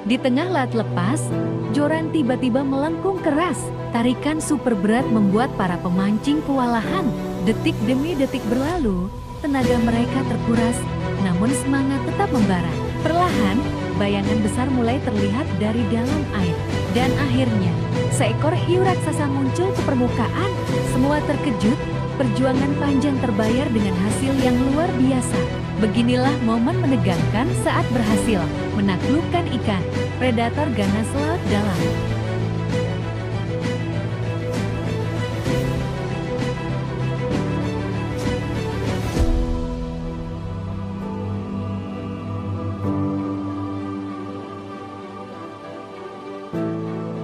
Di tengah laut lepas, Joran tiba-tiba melengkung keras. Tarikan super berat membuat para pemancing kewalahan. Detik demi detik berlalu, tenaga mereka terkuras, namun semangat tetap membara. Perlahan, bayangan besar mulai terlihat dari dalam air. Dan akhirnya, seekor hiu raksasa muncul ke permukaan. Semua terkejut, perjuangan panjang terbayar dengan hasil yang luar biasa. Beginilah momen menegangkan saat berhasil menaklukkan ikan, predator ganas laut dalam.